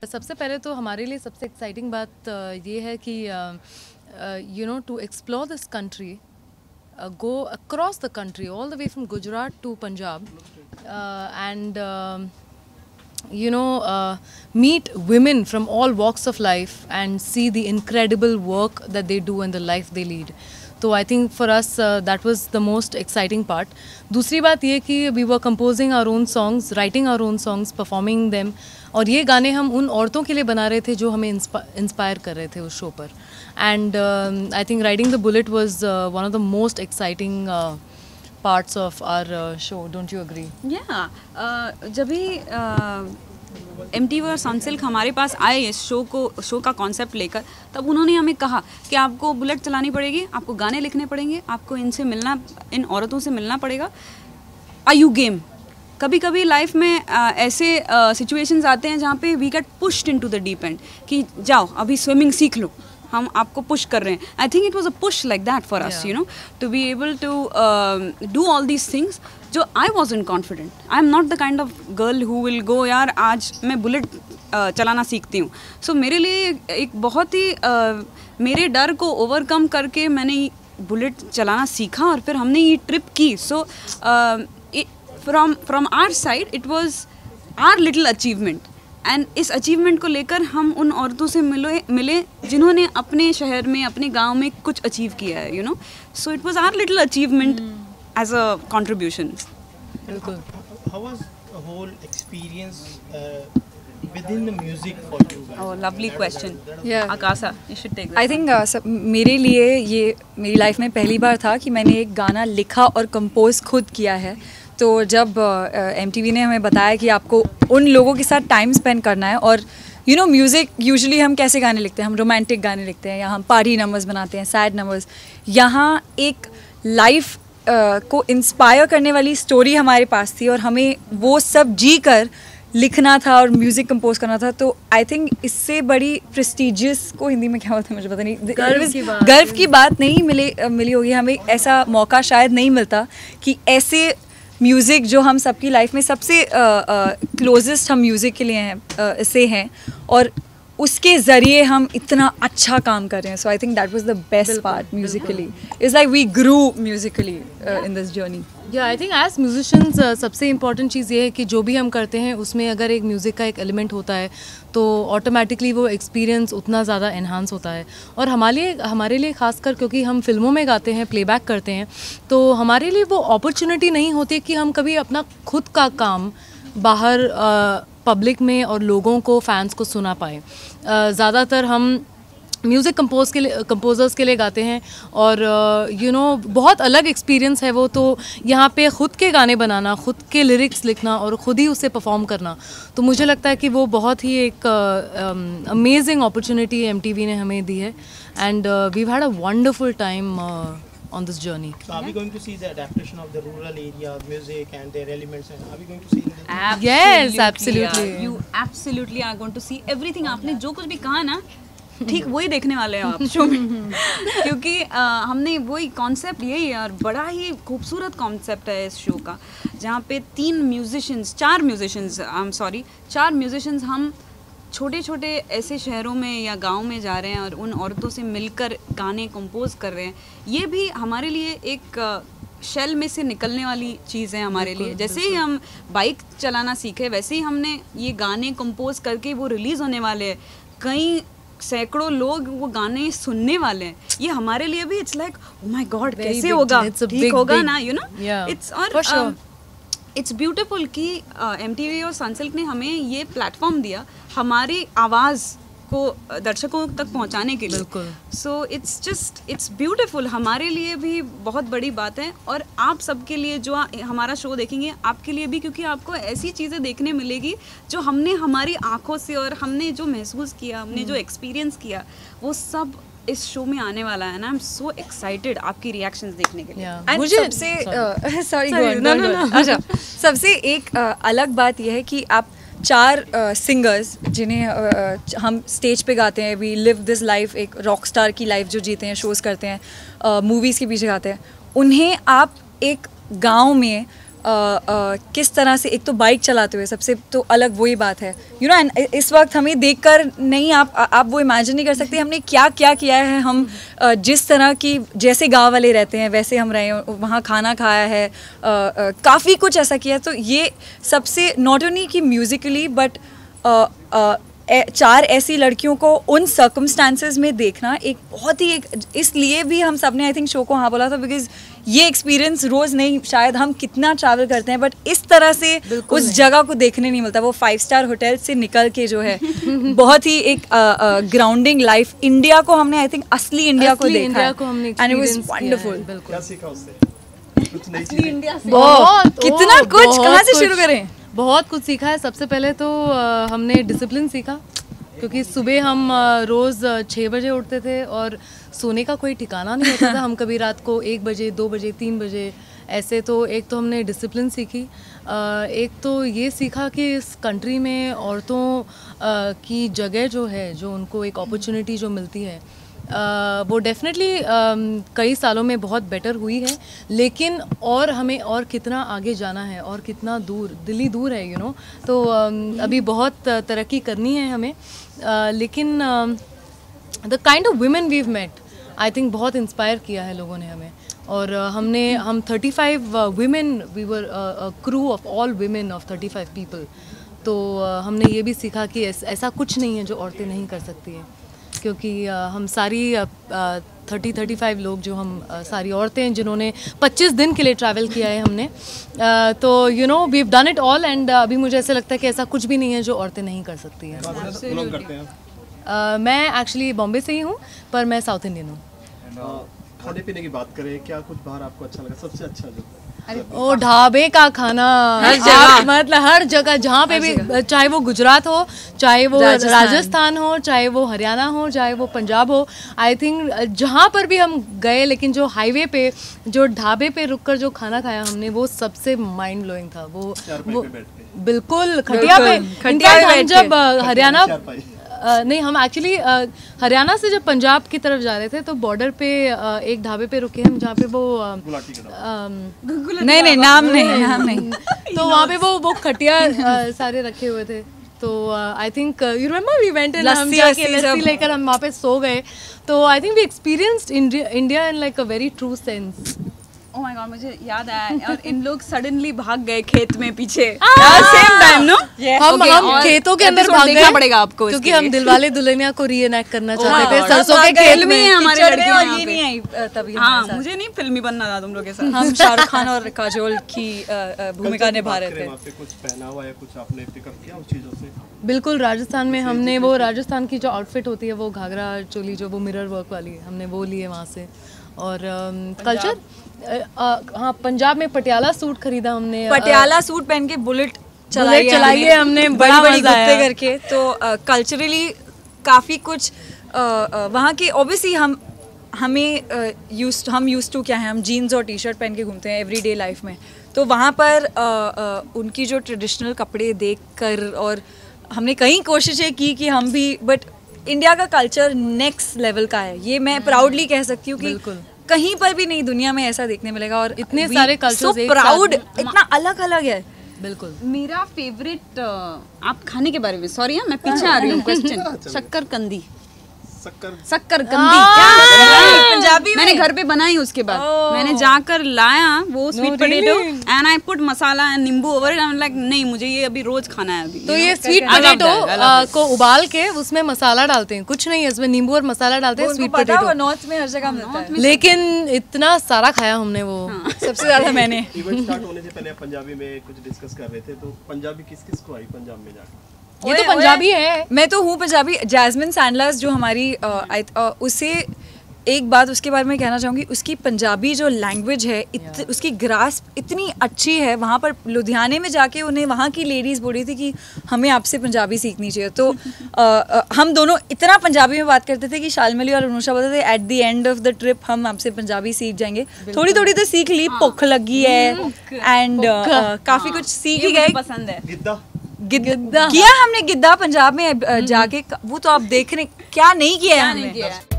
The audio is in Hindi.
सबसे पहले तो हमारे लिए सबसे एक्साइटिंग बात ये है कि you know to explore this country, go across the country all the way from Gujarat to Punjab, and you know meet women from all walks of life and see the incredible work that they do and the life they lead. तो I think for us that was the most exciting part. दूसरी बात ये कि we were composing our own songs, writing our own songs, performing them, और ये गाने हम उन औरतों के लिए बना रहे थे जो हमें इंस्पायर कर रहे थे उस शो पर. And I think riding the bullet was one of the most exciting parts of our show. Don't you agree? Yeah. जब भी MTV और सनसिल्क हमारे पास आए इस शो का कॉन्सेप्ट लेकर, तब उन्होंने हमें कहा कि आपको बुलेट चलानी पड़ेगी, आपको गाने लिखने पड़ेंगे, आपको इन औरतों से मिलना पड़ेगा. Are you game? कभी कभी लाइफ में ऐसे सिचुएशंस आते हैं जहाँ पे we get pushed into the deep end कि जाओ अभी स्विमिंग सीख लो, हम आपको पुश कर रहे हैं. I think it was a push like that for us, you know, to be able to do all these things. जो I wasn't confident, I am not the kind of girl who will go यार आज मैं बुलेट चलाना सीखती हूँ. सो मेरे लिए एक बहुत ही मेरे डर को ओवरकम करके मैंने बुलेट चलाना सीखा और फिर हमने ये ट्रिप की. So from our side it was our little achievement, and इस अचीवमेंट को लेकर हम उन औरतों से मिले जिन्होंने अपने शहर में, अपने गांव में कुछ अचीव किया है, you know. So it was our little achievement as a contribution. बिल्कुल. How was the whole experience within the music for you guys? Oh, lovely question. Yeah. Akasa, you should take this. I think मेरे लिए ये मेरी लाइफ में पहली बार था कि मैंने एक गाना लिखा और कंपोज खुद किया है. तो जब MTV ने हमें बताया कि आपको उन लोगों के साथ टाइम स्पेंड करना है, और यू नो म्यूज़िक यूजुअली हम कैसे गाने लिखते हैं, हम रोमांटिक गाने लिखते हैं या हम पार्टी नंबर्स बनाते हैं, सैड नंबर्स. यहाँ एक लाइफ को इंस्पायर करने वाली स्टोरी हमारे पास थी और हमें वो सब जी कर लिखना था और म्यूज़िक कंपोज करना था. तो आई थिंक इससे बड़ी प्रेस्टिजियस को हिंदी में क्या होता है मुझे पता नहीं, गर्व की बात नहीं मिली होगी. हमें ऐसा मौका शायद नहीं मिलता कि ऐसे म्यूज़िक जो हम सबकी लाइफ में सबसे क्लोजेस्ट हम म्यूज़िक के लिए हैं से हैं, और उसके ज़रिए हम इतना अच्छा काम कर रहे हैं. So I think that was the best part musically. It's like we grew musically in this journey. Yeah I think as musicians सबसे इम्पॉर्टेंट चीज़ ये है कि जो भी हम करते हैं उसमें अगर एक म्यूज़िक का एक एलिमेंट होता है तो ऑटोमेटिकली वो एक्सपीरियंस उतना ज़्यादा एनहांस होता है. और हमारे लिए खासकर क्योंकि हम फिल्मों में गाते हैं, प्लेबैक करते हैं, तो हमारे लिए वो अपॉर्चुनिटी नहीं होती कि हम कभी अपना खुद का काम बाहर पब्लिक में और लोगों को, फैंस को सुना पाए. ज़्यादातर हम म्यूज़िक कंपोजर्स के लिए गाते हैं और यू नो बहुत अलग एक्सपीरियंस है वो. तो यहाँ पे ख़ुद के गाने बनाना, ख़ुद के लिरिक्स लिखना और ख़ुद ही उसे परफॉर्म करना, तो मुझे लगता है कि वो बहुत ही एक अमेजिंग अपॉर्चुनिटी MTV ने हमें दी है. And we've had a wonderful time on this journey. So are we going to see the adaptation of the rural area music and their elements, and are we going to see that? Yes, absolutely. You absolutely are going to see everything. आपने जो कुछ भी कहा ना, ठीक वही देखने वाले हैं आप शो में. क्योंकि हमने वही कॉन्सेप्ट यही है, और बड़ा ही खूबसूरत कॉन्सेप्ट है इस शो का, जहाँ पे चार म्यूजिशियंस हम छोटे छोटे ऐसे शहरों में या गांव में जा रहे हैं और उन औरतों से मिलकर गाने कंपोज कर रहे हैं. ये भी हमारे लिए एक शेल में से निकलने वाली चीज़ है हमारे लिए. जैसे ही हम बाइक चलाना सीखे वैसे ही हमने ये गाने कंपोज करके वो रिलीज़ होने वाले हैं. कई सैकड़ों लोग वो गाने सुनने वाले हैं. ये हमारे लिए भी it's like oh my God, कैसे होगा, ठीक होगा ना, यू नो. इट्स और इट्स ब्यूटिफुल कि MTV और सनसिल्क ने हमें ये प्लेटफॉर्म दिया हमारी आवाज़ को दर्शकों तक पहुंचाने के लिए. So it's beautiful. हमारे लिए भी बहुत बड़ी बात है, और आप सबके लिए जो हमारा शो देखेंगे, आपके लिए भी, क्योंकि आपको ऐसी चीज़ें देखने मिलेगी जो हमने हमारी आँखों से और हमने जो महसूस किया, हमने जो एक्सपीरियंस किया, वो सब इस शो में आने वाला है ना. आई एम सो एक्साइटेड आपकी रिएक्शंस देखने के लिए. मुझे सबसे अच्छा, सबसे एक अलग बात यह है कि आप 4 सिंगर्स जिन्हें हम स्टेज पे गाते हैं, वी लिव दिस लाइफ, एक रॉक स्टार की लाइफ जो जीते हैं, शोज़ करते हैं, मूवीज़ के पीछे गाते हैं, उन्हें आप एक गांव में किस तरह से, एक तो बाइक चलाते हुए सबसे तो अलग वही बात है, यू नो, एंड इस वक्त हमें देखकर नहीं, आप वो इमेजिन नहीं कर सकते हमने क्या क्या किया है। हम जिस तरह की, जैसे गाँव वाले रहते हैं वैसे हम रहे, वहाँ खाना खाया है, काफ़ी कुछ ऐसा किया। तो ये सबसे नॉट ओनली कि म्यूज़िकली बट 4 ऐसी लड़कियों को उन सर्कमस्टांसेस में देखना एक बहुत ही, इसलिए भी हम सब ने आई थिंक शो को हाँ बोला था, बिकॉज ये एक्सपीरियंस रोज़ नहीं, शायद हम कितना ट्रैवल करते हैं बट इस तरह से उस जगह को देखने नहीं मिलता। वो 5 स्टार होटल से निकल के जो है बहुत ही एक ग्राउंडिंग लाइफ, इंडिया को हमने आई थिंक असली इंडिया को देखा एंड इट वाज वंडरफुल। क्या सीखा उससे? कुछ नई असली इंडिया से बहुत कितना कुछ, कहाँ से शुरू करें? बहुत कुछ सीखा है। सबसे पहले तो हमने डिसिप्लिन सीखा, क्योंकि सुबह हम रोज़ 6 बजे उठते थे और सोने का कोई ठिकाना नहीं होता था। हम कभी रात को 1 बजे, 2 बजे, 3 बजे ऐसे। तो एक तो हमने डिसिप्लिन सीखी, एक तो ये सीखा कि इस कंट्री में औरतों की जगह जो है, जो उनको एक अपॉर्चुनिटी जो मिलती है, वो डेफिनेटली कई सालों में बहुत बेटर हुई है, लेकिन और हमें और कितना आगे जाना है और कितना दूर, दिल्ली दूर है, यू नो। तो अभी बहुत तरक्की करनी है हमें, लेकिन the kind of women we've met I think बहुत इंस्पायर किया है लोगों ने हमें। और हम 35 women, we were a crew of all women of 35 people. तो हमने ये भी सीखा कि ऐसा कुछ नहीं है जो औरतें नहीं कर सकती हैं, क्योंकि हम सारी 30-35 लोग जो हम सारी औरतें हैं जिन्होंने 25 दिन के लिए ट्रैवल किया है हमने, तो you know we have done it all. And अभी मुझे ऐसा लगता है कि ऐसा कुछ भी नहीं है जो औरतें नहीं कर सकती हैं। मैं एक्चुअली बॉम्बे से ही हूँ, पर मैं साउथ इंडियन हूँ। खाने पीने की बात करें, क्या कुछ बाहर आपको अच्छा लगा, सबसे अच्छा जो? ओ ढाबे का खाना हर जगह, मतलब हर जगह, जहाँ पे भी, चाहे वो गुजरात हो, चाहे वो राजस्थान हो, चाहे वो हरियाणा हो, चाहे वो पंजाब हो, आई थिंक जहाँ पर भी हम गए, लेकिन जो हाईवे पे, जो ढाबे पे रुककर जो खाना खाया हमने, वो सबसे माइंड ब्लोइंग था। वो बिल्कुल खटिया पे। हम जब हरियाणा नहीं, हम एक्चुअली हरियाणा से जब पंजाब की तरफ जा रहे थे, तो बॉर्डर पे एक ढाबे पे रुके हम, जहाँ पे वो नहीं नाम नहीं तो वहाँ पे वो खटिया सारे रखे हुए थे। तो I think you remember we went in, हम जाके लस्सी लेकर हम वहाँ पे सो गए। तो I think we experienced India in like a very true sense. Oh my God, मुझे याद आया, और इन लोग सडनली भाग गए खेत में पीछे सेम टाइम, नो? हम खेतों के अंदर भाग गए पड़ेगा आपको, क्योंकि हम दिलवाले दुल्हनिया को रीएनैक्ट करना चाहते थे सरसों के खेत में। हमारे लड़कियां ये नहीं आई तभी। हाँ, मुझे नहीं फिल्मी बनना था तुम लोग के साथ। हम शाहरुख खान और काजोल की भूमिका निभा रहे थे। कुछ पहना हुआ या कुछ आपने पिकअप किया उस चीज़ों से? बिल्कुल, राजस्थान में हमने वो, राजस्थान की जो आउटफिट होती है, वो घाघरा चोली जो वो मिरर वर्क वाली, हमने वो लिए वहाँ से। और कल्चर, हाँ, पंजाब में पटियाला सूट खरीदा हमने, पटियाला सूट पहन के बुलेट चलाई है हमने, बड़ा मजा आया करके। तो कल्चरली काफ़ी कुछ वहाँ के, ऑब्वियसली हम यूज्ड टू क्या है, हम जीन्स और टी शर्ट पहन के घूमते हैं एवरीडे लाइफ में। तो वहाँ पर उनकी जो ट्रेडिशनल कपड़े देख कर, और हमने कई कोशिशें की कि हम भी, बट इंडिया का कल्चर नेक्स्ट लेवल का है, ये मैं प्राउडली कह सकती हूँ कि कहीं पर भी नहीं दुनिया में ऐसा देखने मिलेगा। और इतने सारे कल्चर्स एक प्राउड, इतना अलग अलग है। बिल्कुल। मेरा फेवरेट, आप खाने के बारे में, सॉरी मैं पीछे आ रही हूँ क्वेश्चन, शक्कर-कंदी। पंजाबी मैंने घर पे बनाई, उसके बाद मैंने जाकर लाया वो sweet potato and I put masala and nimbu over it. I am like नहीं, मुझे ये अभी रोज खाना है अभी। तो ये स्वीट पोटैटो को उबाल के उसमें मसाला डालते हैं, कुछ नहीं है इसमें, नींबू और मसाला डालते हैं। स्वीट पोटैटो नॉर्थ में हर जगह मिलता है, लेकिन इतना सारा खाया हमने वो। सबसे ज्यादा मैंने। इवेंट स्टार्ट होने से पहले पंजाबी में कुछ डिस्कस कर रहे थे, तो पंजाबी किस को आई पंजाब में जाकर? ये तो पंजाबी है। मैं तो हूँ पंजाबी। जैस्मिन सैंडलर्स जो हमारी उसे एक बात उसके बारे में कहना चाहूँगी, उसकी पंजाबी जो लैंग्वेज है, उसकी ग्रास्प इतनी अच्छी है। वहाँ पर लुधियाने में जाके उन्हें वहाँ की लेडीज़ बोल रही थी कि हमें आपसे पंजाबी सीखनी चाहिए। तो हम दोनों इतना पंजाबी में बात करते थे कि शालमली और अनुषा बोलते थे at the end of the trip हम आपसे पंजाबी सीख जाएंगे। थोड़ी थोड़ी तो सीख ली, भुख लगी है एंड काफ़ी कुछ सीख ही गए। पसंद है गिद्दा किया हमने, गिद्दा पंजाब में जाके, वो तो आप देख रहे क्या नहीं किया है हमने।